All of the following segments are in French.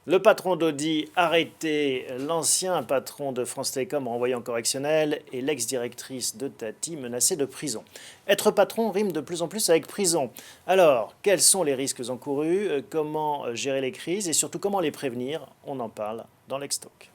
Le patron d'Audi arrêté, l'ancien patron de France Télécom renvoyé en correctionnel et l'ex-directrice de Tati menacée de prison. Être patron rime de plus en plus avec prison. Alors, quels sont les risques encourus? Comment gérer les crises et surtout comment les prévenir? On en parle dans l'Extalk.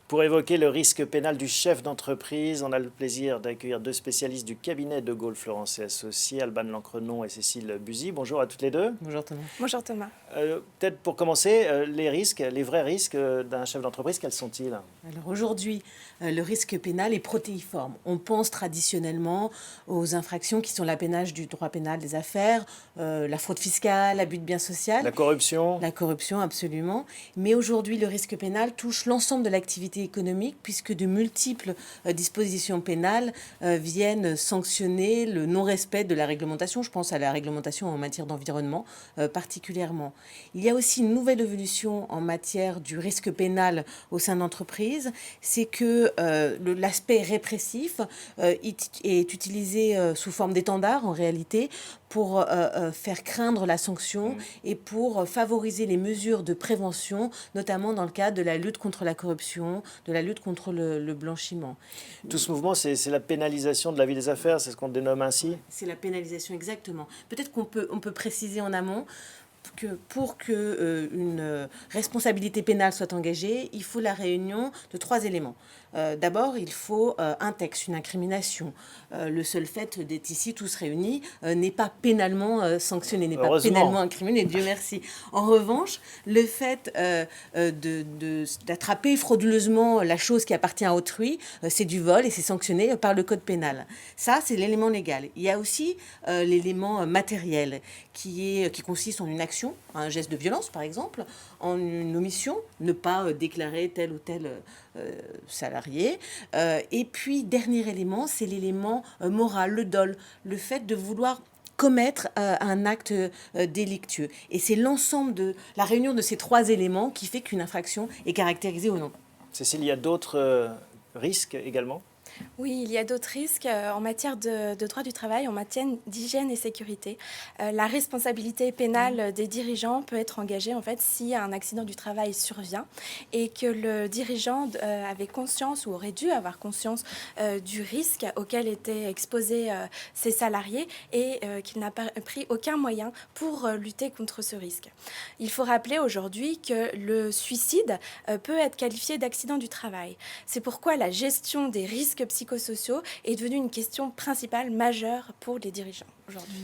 Pour évoquer le risque pénal du chef d'entreprise, on a le plaisir d'accueillir deux spécialistes du cabinet de Gaulle Florence et Associés, Alban Lancrenon et Cécile Buzy. Bonjour à toutes les deux. Bonjour Thomas. Bonjour Thomas. Peut-être pour commencer, les risques, les vrais risques d'un chef d'entreprise, quels sont-ils? Alors aujourd'hui, le risque pénal est protéiforme. On pense traditionnellement aux infractions qui sont l'apanage du droit pénal des affaires, la fraude fiscale, l'abus de biens sociaux. La corruption? La corruption, absolument. Mais aujourd'hui, le risque pénal touche l'ensemble de l'activité économique puisque de multiples dispositions pénales viennent sanctionner le non-respect de la réglementation. Je pense à la réglementation en matière d'environnement particulièrement. Il y a aussi une nouvelle évolution en matière du risque pénal au sein d'entreprises, c'est que l'aspect répressif est utilisé sous forme d'étendard en réalité pour faire craindre la sanction et pour favoriser les mesures de prévention, notamment dans le cadre de la lutte contre la corruption, de la lutte contre le blanchiment. Tout ce mouvement, c'est la pénalisation de la vie des affaires, c'est ce qu'on dénomme ainsi? C'est la pénalisation, exactement. Peut-être qu'on peut préciser en amont que pour qu'une responsabilité pénale soit engagée, il faut la réunion de 3 éléments. D'abord, il faut un texte, une incrimination. Le seul fait d'être ici tous réunis n'est pas pénalement sanctionné, n'est pas pénalement incriminé, Dieu merci. En revanche, le fait d'attraper frauduleusement la chose qui appartient à autrui, c'est du vol et c'est sanctionné par le code pénal. Ça, c'est l'élément légal. Il y a aussi l'élément matériel qui consiste en une action, un geste de violence par exemple, en une omission, ne pas déclarer tel ou tel salarié. Et puis, dernier élément, c'est l'élément moral, le dol, le fait de vouloir commettre un acte délictueux. Et c'est l'ensemble de la réunion de ces 3 éléments qui fait qu'une infraction est caractérisée ou non. Cécile, il y a d'autres risques également? Oui, il y a d'autres risques en matière de droit du travail, en matière d'hygiène et sécurité. La responsabilité pénale des dirigeants peut être engagée en fait si un accident du travail survient et que le dirigeant avait conscience ou aurait dû avoir conscience du risque auquel étaient exposés ses salariés et qu'il n'a pas pris aucun moyen pour lutter contre ce risque. Il faut rappeler aujourd'hui que le suicide peut être qualifié d'accident du travail. C'est pourquoi la gestion des risques psychosociaux est devenue une question principale, majeure pour les dirigeants aujourd'hui.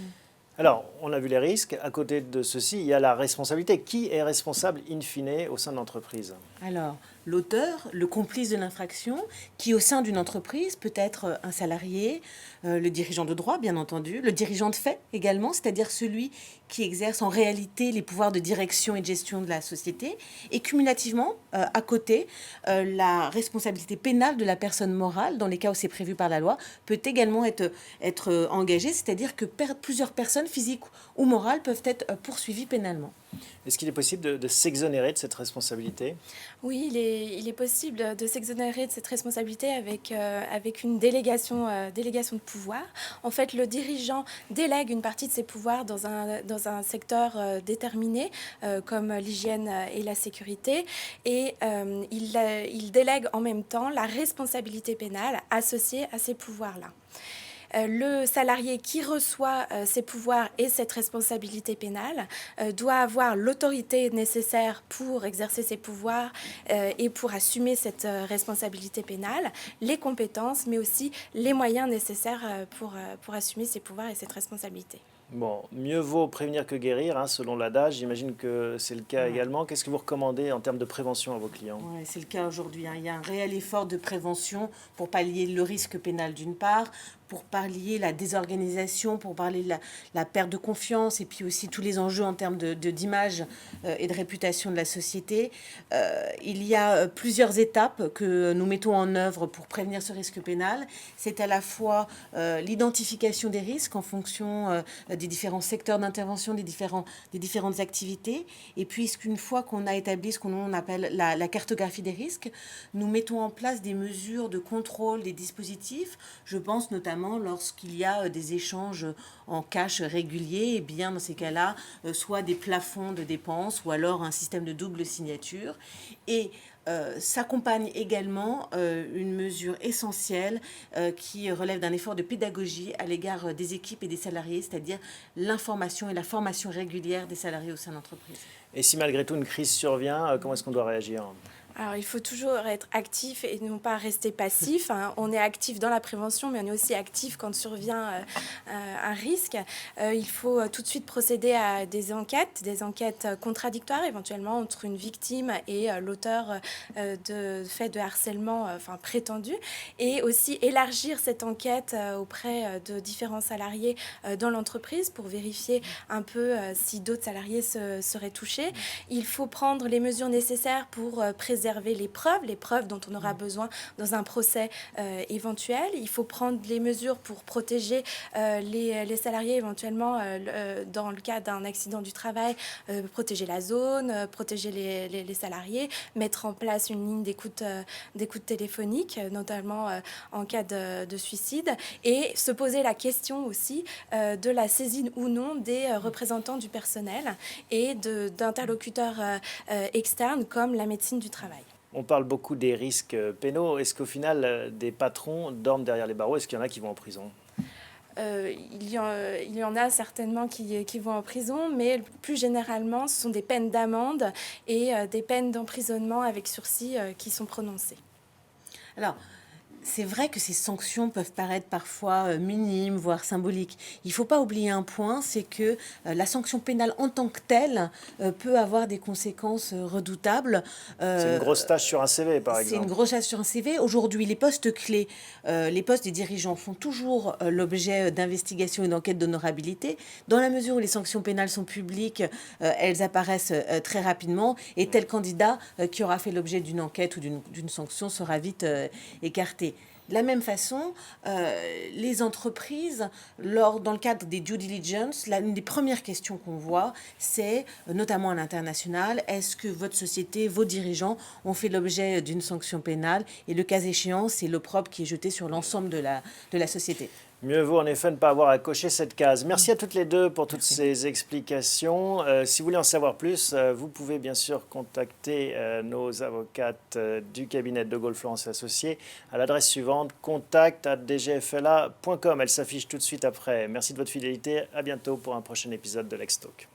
Alors, on a vu les risques. À côté de ceci, il y a la responsabilité. Qui est responsable in fine au sein de l'entreprise? Alors, l'auteur, le complice de l'infraction, qui au sein d'une entreprise peut être un salarié, le dirigeant de droit, bien entendu, le dirigeant de fait également, c'est-à-dire celui qui exerce en réalité les pouvoirs de direction et de gestion de la société, et cumulativement, à côté, la responsabilité pénale de la personne morale, dans les cas où c'est prévu par la loi, peut également être engagée, c'est-à-dire que plusieurs personnes physiques ou morales peuvent être poursuivies pénalement. Est-ce qu'il est possible de s'exonérer de cette responsabilité? Oui, il est possible de s'exonérer de cette responsabilité avec une délégation de pouvoir. En fait, le dirigeant délègue une partie de ses pouvoirs dans un secteur déterminé, comme l'hygiène et la sécurité, et il délègue en même temps la responsabilité pénale associée à ces pouvoirs-là. Le salarié qui reçoit ces pouvoirs et cette responsabilité pénale doit avoir l'autorité nécessaire pour exercer ses pouvoirs et pour assumer cette responsabilité pénale, les compétences, mais aussi les moyens nécessaires pour assumer ses pouvoirs et cette responsabilité. Bon, mieux vaut prévenir que guérir, hein, selon l'adage. J'imagine que c'est le cas Ouais. également. Qu'est-ce que vous recommandez en termes de prévention à vos clients? Ouais, c'est le cas aujourd'hui, hein. Il y a un réel effort de prévention pour pallier le risque pénal d'une part, pour pallier la désorganisation, pour parler de la perte de confiance et puis aussi tous les enjeux en termes d'image et de réputation de la société. Il y a plusieurs étapes que nous mettons en œuvre pour prévenir ce risque pénal. C'est à la fois l'identification des risques en fonction des différents secteurs d'intervention, des différentes activités. Et puis, une fois qu'on a établi ce qu'on appelle la cartographie des risques, nous mettons en place des mesures de contrôle des dispositifs. Je pense notamment lorsqu'il y a des échanges en cash réguliers, et bien dans ces cas-là, soit des plafonds de dépenses ou alors un système de double signature. Et s'accompagne également une mesure essentielle qui relève d'un effort de pédagogie à l'égard des équipes et des salariés, c'est-à-dire l'information et la formation régulière des salariés au sein de l'entreprise. Et si malgré tout une crise survient, comment est-ce qu'on doit réagir? Alors, il faut toujours être actif et non pas rester passif, hein. On est actif dans la prévention, mais on est aussi actif quand survient un risque. Il faut tout de suite procéder à des enquêtes contradictoires, éventuellement, entre une victime et l'auteur de faits de harcèlement prétendu. Et aussi élargir cette enquête auprès de différents salariés dans l'entreprise pour vérifier un peu si d'autres salariés seraient touchés. Il faut prendre les mesures nécessaires pour préserver les preuves dont on aura besoin dans un procès éventuel. Il faut prendre les mesures pour protéger les salariés éventuellement dans le cas d'un accident du travail, protéger la zone, protéger les salariés, mettre en place une ligne d'écoute téléphonique, notamment en cas de suicide, et se poser la question aussi de la saisine ou non des représentants du personnel et d'interlocuteurs externes comme la médecine du travail. On parle beaucoup des risques pénaux. Est-ce qu'au final, des patrons dorment derrière les barreaux? Est-ce qu'il y en a qui vont en prison? Il y en a certainement qui vont en prison, mais plus généralement, ce sont des peines d'amende et des peines d'emprisonnement avec sursis qui sont prononcées. Alors, c'est vrai que ces sanctions peuvent paraître parfois minimes, voire symboliques. Il ne faut pas oublier un point, c'est que la sanction pénale en tant que telle peut avoir des conséquences redoutables. C'est une grosse tâche sur un CV, par C'est une exemple. grosse tâche sur un CV. Aujourd'hui, les postes clés, les postes des dirigeants font toujours l'objet d'investigations et d'enquêtes d'honorabilité. Dans la mesure où les sanctions pénales sont publiques, elles apparaissent très rapidement et tel candidat qui aura fait l'objet d'une enquête ou d'une sanction sera vite écarté. De la même façon, les entreprises, dans le cadre des due diligence, l'une des premières questions qu'on voit, c'est, notamment à l'international, est-ce que votre société, vos dirigeants ont fait l'objet d'une sanction pénale? Et le cas échéant, c'est l'opprobre qui est jeté sur l'ensemble de la société. Mieux vaut en effet ne pas avoir à cocher cette case. Merci à toutes les deux pour toutes ces explications. Si vous voulez en savoir plus, vous pouvez bien sûr contacter nos avocates du cabinet de Gaulle Florence Associés à l'adresse suivante contact@dgfla.com. Elle s'affiche tout de suite après. Merci de votre fidélité. À bientôt pour un prochain épisode de L'Extalk.